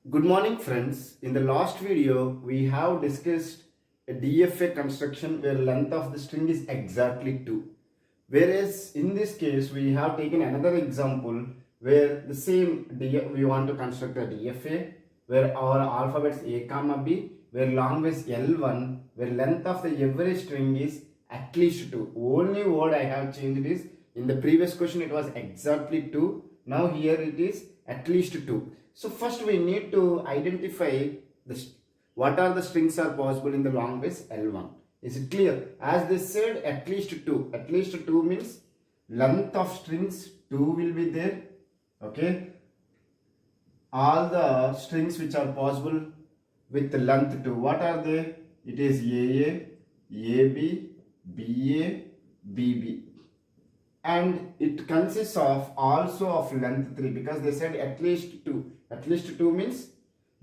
Good morning friends. In the last video we have discussed a DFA construction where length of the string is exactly 2. Whereas in this case we have taken another example where the same we want to construct a DFA where our alphabets A comma B, where long is L1, where length of the every string is at least 2. Only word I have changed is in the previous question it was exactly 2. Now here it is at least 2. So first we need to identify what are the strings are possible in the long base L1. Is it clear? As they said at least 2. At least 2 means length of strings 2 will be there. Okay. All the strings which are possible with the length 2. What are they? It is AA, AB, BA, BB. And it consists of also of length 3 because they said at least 2. At least 2 means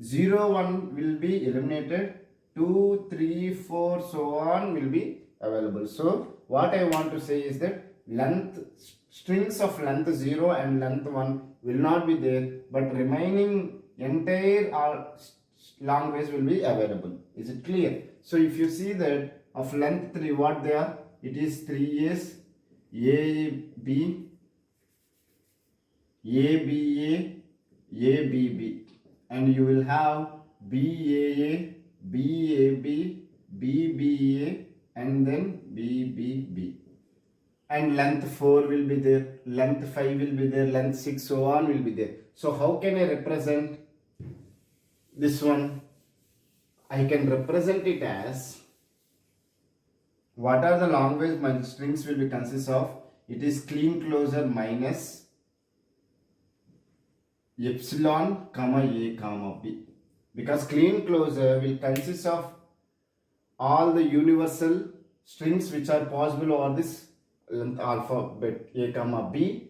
0, 1 will be eliminated, 2, 3, 4 so on will be available. So what I want to say is that strings of length 0 and length 1 will not be there, but remaining entire long ways will be available. Is it clear? So if you see that of length 3 what they are, it is 3A's, AB, ABA, ABB, and you will have BAA, BAB, BBA, and then BBB. And length 4 will be there, length 5 will be there, length 6 so on will be there. So how can I represent this one? I can represent it as, what are the long ways my strings will be consist of? It is clean closure minus epsilon comma A comma B, because clean closure will consist of all the universal strings which are possible over this alphabet A comma B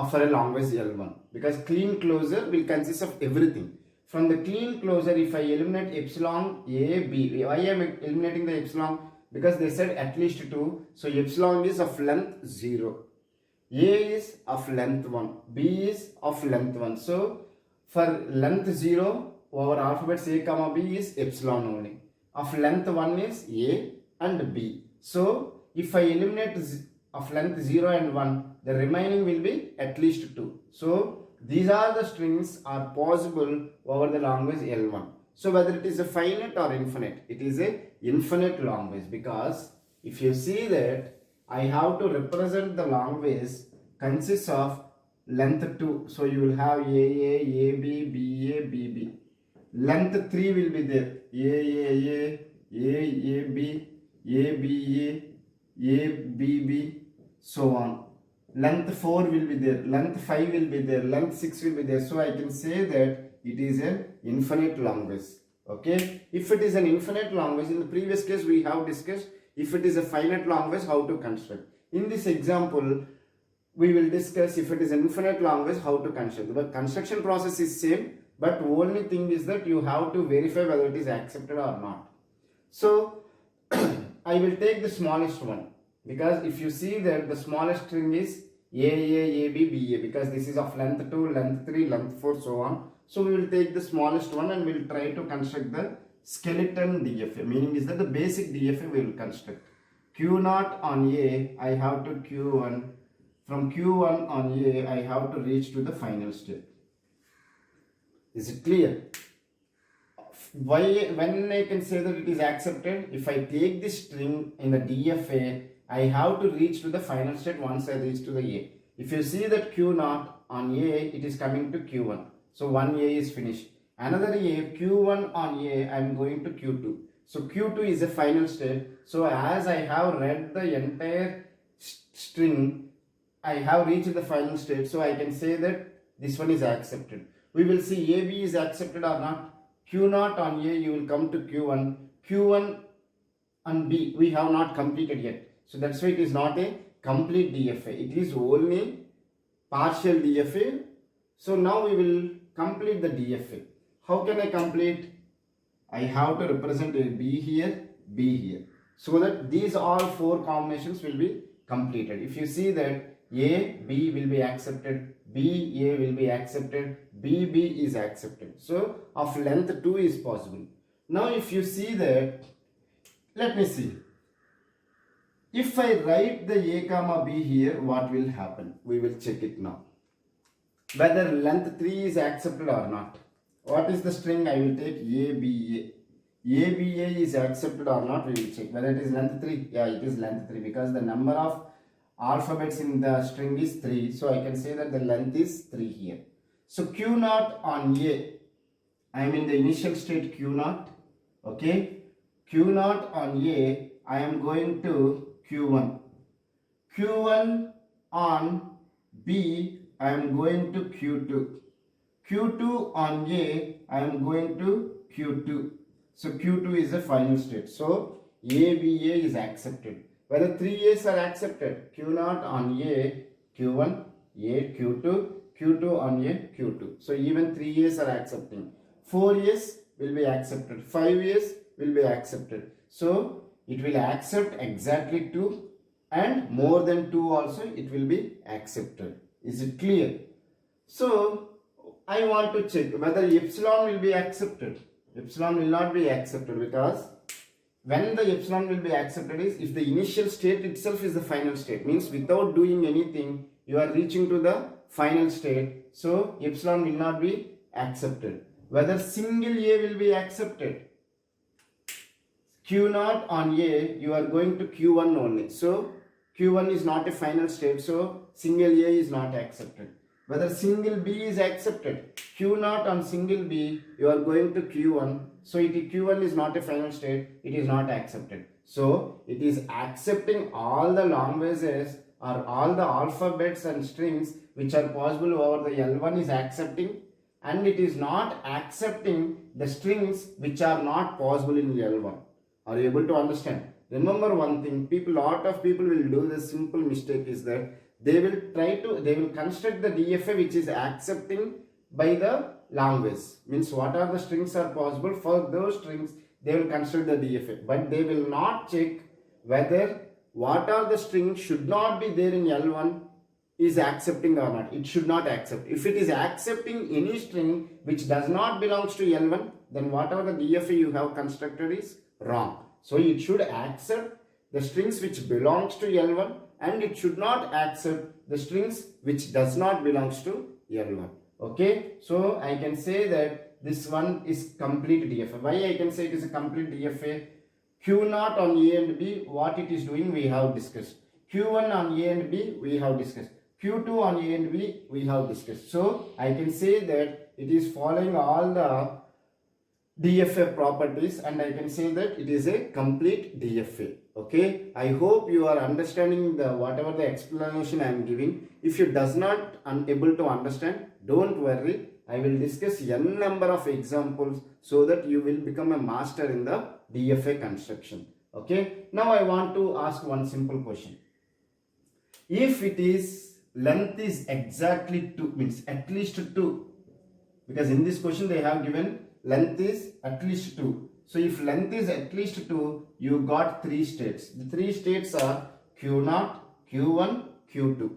for a long ways L1, because clean closure will consist of everything. From the clean closure, if I eliminate epsilon A, B, why I am eliminating the epsilon? Because they said at least 2, so epsilon is of length 0. A is of length 1, B is of length 1. So for length 0, our alphabets A comma B is epsilon only. Of length 1 is A and B. So if I eliminate of length 0 and 1, the remaining will be at least 2. So these are the strings are possible over the long ways L1. So whether it is a finite or infinite, it is a infinite long ways, because if you see that I have to represent the long ways consists of length 2. So you will have AA, AB, BA, BB. Length 3 will be there. AAA, AAB, ABA, ABB, so on. Length 4 will be there. Length 5 will be there. Length 6 will be there. So I can say that it is an infinite long ways. Okay. If it is an infinite long ways, in the previous case we have discussed if it is a finite long ways how to construct. In this example we will discuss if it is an infinite long ways how to construct. The construction process is same, but only thing is that you have to verify whether it is accepted or not. So I will take the smallest one, because if you see that the smallest string is AA, AB, BA, because this is of length 2, length 3, length 4 so on. So we will take the smallest one and we will try to construct the skeleton DFA, meaning is that the basic DFA we will construct. Q0 on A, I have to Q1. From Q1 on A, I have to reach to the final step. Is it clear? When I can say that it is accepted? If I take this string in the DFA, I have to reach to the final state once I reach to the A. If you see that Q0 on A, it is coming to Q1. So one A is finished. Another A, Q1 on A, I am going to Q2. So Q2 is a final state. So as I have read the entire string, I have reached the final state. So I can say that this one is accepted. We will see AB is accepted or not. Q0 on A, you will come to Q1. Q1 on B, we have not completed yet. So that's why it is not a complete DFA. It is only partial DFA. So now we will complete the DFA. How can I complete? I have to represent a B here, B here, so that these all 4 combinations will be completed. If you see that A, B will be accepted, BA will be accepted, BB is accepted. So of length 2 is possible. Now if you see that, let me see. If I write the A comma B here, what will happen? We will check it now. Whether length 3 is accepted or not. What is the string? I will take ABA. ABA is accepted or not, we will check. Whether it is length 3. Yeah, it is length 3 because the number of alphabets in the string is 3. So I can say that the length is 3 here. So Q0 on A. I am in the initial state Q0. Okay. Q0 on A. I am going to Q1. Q1 on B. I am going to Q2. Q2 on A. I am going to Q2. So Q2 is the final state. So ABA is accepted. Whether 3 A's are accepted. Q0 on A, Q1, A, Q2, Q2 on A, Q2. So even 3 A's are accepting. 4 A's will be accepted. 5 A's will be accepted. So it will accept exactly 2 and more than 2 also it will be accepted. Is it clear? So I want to check whether epsilon will be accepted. Epsilon will not be accepted because when the epsilon will be accepted is if the initial state itself is the final state, means without doing anything you are reaching to the final state. So epsilon will not be accepted. Whether single A will be accepted. Q0 on A, you are going to Q1 only. So Q1 is not a final state, so single A is not accepted. Whether single B is accepted. Q0 on single B, you are going to Q1. So Q1 is not a final state, it is not accepted. So it is accepting all the languages or all the alphabets and strings which are possible over the L1 is accepting, and it is not accepting the strings which are not possible in L1. Are you able to understand? Remember one thing, lot of people will do the simple mistake is that they will construct the DFA which is accepting by the language. Means what are the strings are possible, for those strings they will construct the DFA. But they will not check whether what are the strings should not be there in L1 is accepting or not. It should not accept. If it is accepting any string which does not belongs to L1, then whatever the DFA you have constructed is wrong. So it should accept the strings which belongs to L1 and it should not accept the strings which does not belongs to L1. Okay, so I can say that this one is complete DFA. Why I can say it is a complete DFA? Q0 on A and B, what it is doing we have discussed. Q1 on A and B we have discussed. Q2 on A and B we have discussed. So I can say that it is following all the DFA properties and I can say that it is a complete DFA. Okay, I hope you are understanding the whatever the explanation I am giving. If you does not unable to understand, don't worry, I will discuss n number of examples so that you will become a master in the DFA construction. Okay, now I want to ask one simple question. If it is length is exactly 2, means at least 2, because in this question they have given length is at least 2. So if length is at least 2, you got 3 states. The 3 states are Q0, Q1, Q2.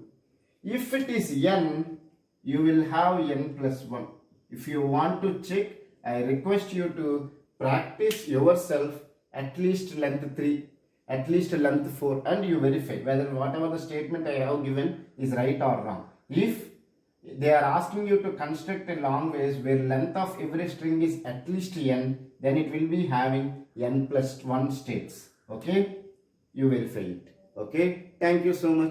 If it is n, you will have n plus 1. If you want to check, I request you to practice yourself at least length 3, at least length 4 and you verify whether whatever the statement I have given is right or wrong. If they are asking you to construct a language where length of every string is at least n, then it will be having n plus 1 states. Okay, you verify it. Okay, thank you so much.